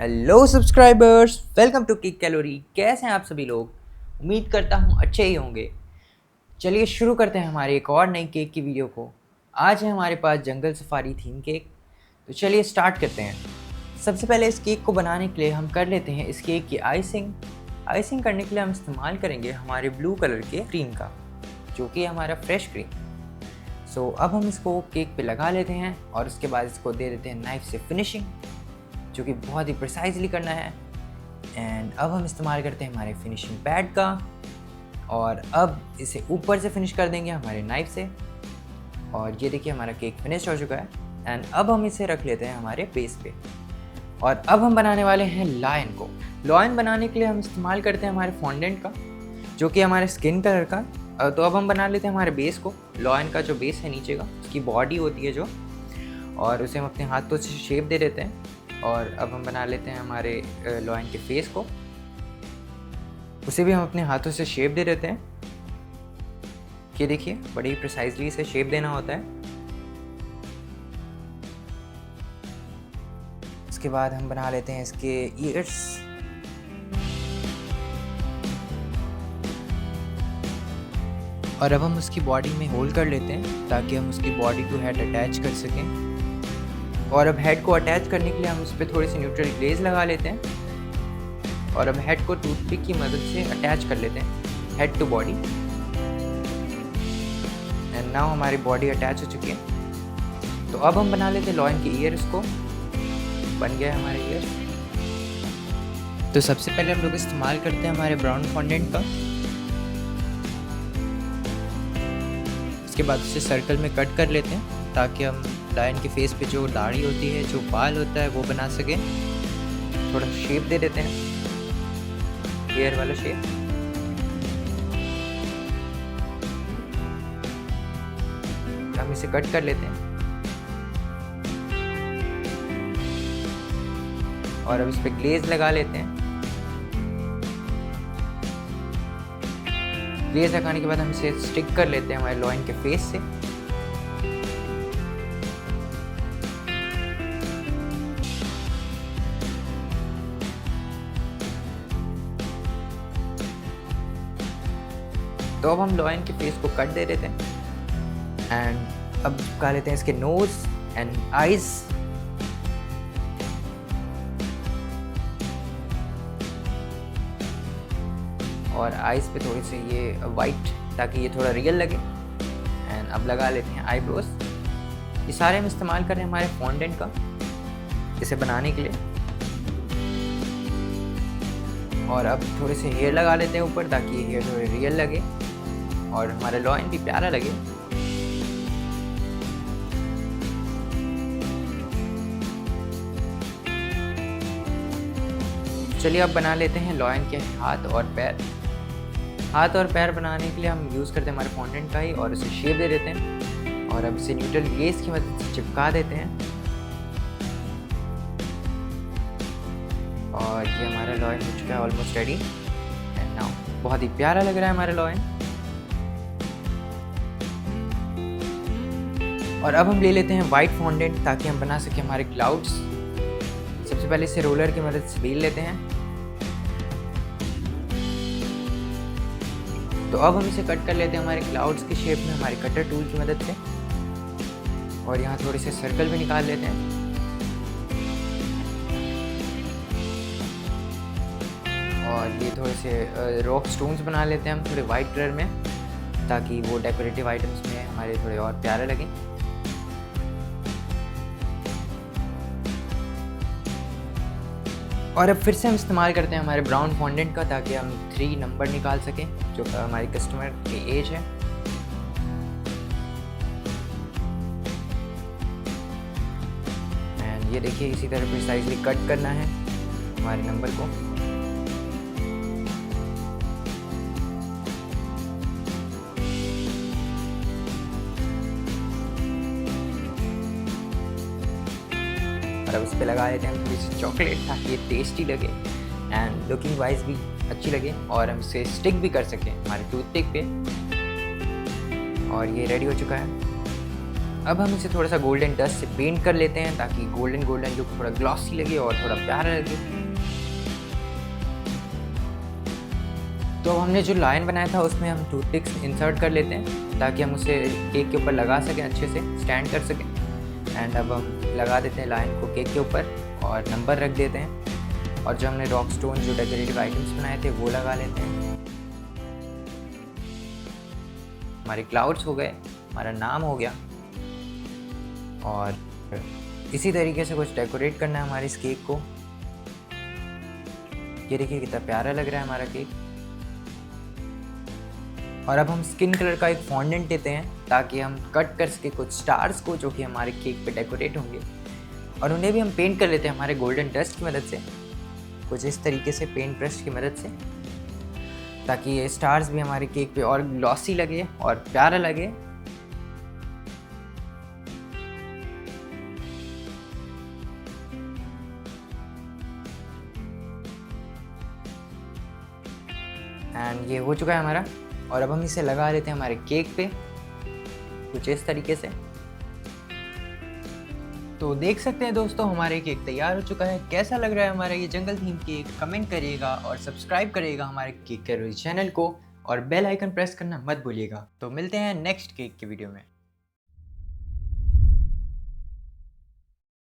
Hello subscribers, welcome to cake calorie. कैसे हैं आप सभी लोग? उम्मीद करता हूँ अच्छे ही होंगे। चलिए शुरू करते हैं हमारे एक और नई केक की वीडियो को। आज है हमारे पास जंगल सफारी थीम केक। तो चलिए स्टार्ट करते हैं। सबसे पहले इस केक को बनाने के लिए हम कर लेते हैं इस केक की आइसिंग करने के लिए हम इस्तेमाल करेंगे हमारे ब्लू कलर के क्रीम का, जो कि हमारा फ्रेश क्रीम। अब हम इसको केक पे लगा लेते हैं और उसके बाद इसको दे देते हैं नाइफ से फिनिशिंग, जो कि बहुत ही प्रिसाइजली करना है। एंड अब हम इस्तेमाल करते हैं हमारे फिनिशिंग पैड का, और अब इसे ऊपर से फिनिश कर देंगे हमारे नाइफ से। और ये देखिए हमारा केक फिनिश हो चुका है। एंड अब हम इसे रख लेते हैं हमारे बेस पे। और अब हम बनाने वाले हैं लायन को। लायन बनाने के लिए हम इस्तेमाल करते हैं हमारे फॉन्डेंट का, जो कि हमारे स्किन कलर का। तो अब हम बना लेते हैं हमारे बेस को। लायन का जो बेस है नीचे का, उसकी बॉडी होती है जो, और उसे हम अपने हाथों से शेप दे देते हैं। और अब हम बना लेते हैं हमारे लायन के फेस को, उसे भी हम अपने हाथों से शेप दे देते हैं। ये देखिए बड़ी ही प्रिसाइजली इसे शेप देना होता है। इसके बाद हम बना लेते हैं इसके ईयर्स। और अब हम उसकी बॉडी में होल कर लेते हैं ताकि हम उसकी बॉडी को हेड अटैच कर सकें। और अब हेड को अटैच करने के लिए हम उस पर थोड़ी सी न्यूट्रल ग्लेज लगा लेते हैं। और अब हेड को टूथपिक की मदद से अटैच कर लेते हैं head to body. And now हमारी बॉडी अटैच हो चुकी है। तो अब हम बना लेते हैं लायन के ईयर्स को। बन गया हमारे ईयर्स। तो सबसे पहले हम लोग इस्तेमाल करते हैं हमारे ब्राउन फॉन्डेंट का। इसके बाद उसे सर्कल में कट कर लेते हैं ताकि हम लायन के फेस पे जो दाढ़ी होती है, जो बाल होता है, वो बना सकें। थोड़ा शेप दे देते हैं, हेयर वाला शेप। हम इसे कट कर लेते हैं और अब इस पे ग्लेज लगा लेते हैं। ग्लेज लगाने के बाद हम इसे स्टिक कर लेते हैं हमारे लायन के फेस से। तो अब हम लायन के फेस को कट दे देते हैं। एंड अब चिपका लेते हैं इसके नोज एंड आईज। और आईज पे थोड़ी सी ये वाइट, ताकि ये थोड़ा रियल लगे। एंड अब लगा लेते हैं आईब्रोज। ये सारे हम इस्तेमाल कर रहे हैं हमारे फॉन्डेंट का इसे बनाने के लिए। और अब थोड़े से हेयर लगा लेते हैं ऊपर, ताकि ये हेयर थोड़े रियल लगे और हमारा लायन भी प्यारा लगे। चलिए अब बना लेते हैं लायन के हाथ और पैर। हाथ और पैर बनाने के लिए हम यूज़ करते हैं हमारे फॉन्डेंट का ही, और उसे शेप दे देते हैं। और अब इसे न्यूट्रल ग्लेज की मदद से चिपका देते हैं। और ये हमारा लायन हो चुका है ऑलमोस्ट रेडी। एंड नाउ बहुत ही प्यारा लग रहा है हमारा लायन। और अब हम ले लेते हैं वाइट फॉन्डेंट ताकि हम बना सकें हमारे क्लाउड्स। सबसे पहले इसे रोलर की मदद से बेल लेते हैं। तो अब हम इसे कट कर लेते हैं हमारे क्लाउड्स की शेप में हमारे कटर टूल की मदद से। और यहाँ थोड़े से सर्कल भी निकाल लेते हैं। और ये थोड़े से रॉक स्टोन्स बना लेते हैं हम थोड़े वाइट कलर में, ताकि वो डेकोरेटिव आइटम्स में हमारे थोड़े और प्यारे लगें। और अब फिर से हम इस्तेमाल करते हैं हमारे ब्राउन फॉन्डेंट का, ताकि हम 3 नंबर निकाल सकें जो हमारे कस्टमर की एज है। एंड ये देखिए इसी तरह प्रिसाइजली कट करना है हमारे नंबर को। और अब इस पर लगा देते हैं हम थोड़ी सी चॉकलेट, ताकि ये टेस्टी लगे एंड लुकिंग वाइज भी अच्छी लगे। और हम इसे स्टिक भी कर सकें हमारे टूथपिक पे। और ये रेडी हो चुका है। अब हम इसे थोड़ा सा गोल्डन डस्ट से पेंट कर लेते हैं ताकि गोल्डन गोल्डन लुक थोड़ा ग्लॉसी लगे और थोड़ा प्यारा लगे। तो अब हमने जो लाइन बनाया था उसमें हम टूथपिक्स इंसर्ट कर लेते हैं ताकि हम उसे केक के ऊपर लगा सकें, अच्छे से स्टैंड कर सकें। एंड अब हम लगा देते हैं लाइन को केक के ऊपर और नंबर रख देते हैं। और जो हमने रॉक स्टोन जो डेकोरेटिव आइटम्स बनाए थे वो लगा लेते हैं। हमारे क्लाउड्स हो गए, हमारा नाम हो गया। और इसी तरीके से कुछ डेकोरेट करना है हमारे इस केक को। ये देखिए कितना प्यारा लग रहा है हमारा केक। और अब हम स्किन कलर का एक फॉन्डेंट लेते हैं ताकि हम कट कर सके कुछ स्टार्स को जो कि हमारे केक पे डेकोरेट होंगे, और उन्हें भी हम पेंट कर लेते हैं हमारे गोल्डन डस्ट की मदद से, कुछ इस तरीके से पेंट ब्रश की मदद से, ताकि ये स्टार्स भी हमारे केक पे और ग्लॉसी लगे और प्यारा लगे। एंड ये हो चुका है हमारा। और अब हम इसे लगा लेते हैं हमारे केक पे कुछ इस तरीके से। तो देख सकते हैं दोस्तों हमारे केक तैयार हो चुका है। कैसा लग रहा है हमारा ये जंगल थीम केक, कमेंट करिएगा और सब्सक्राइब करिएगा हमारे केक कैलोरी चैनल को, और बेल आइकन प्रेस करना मत भूलिएगा। तो मिलते हैं नेक्स्ट केक की वीडियो में।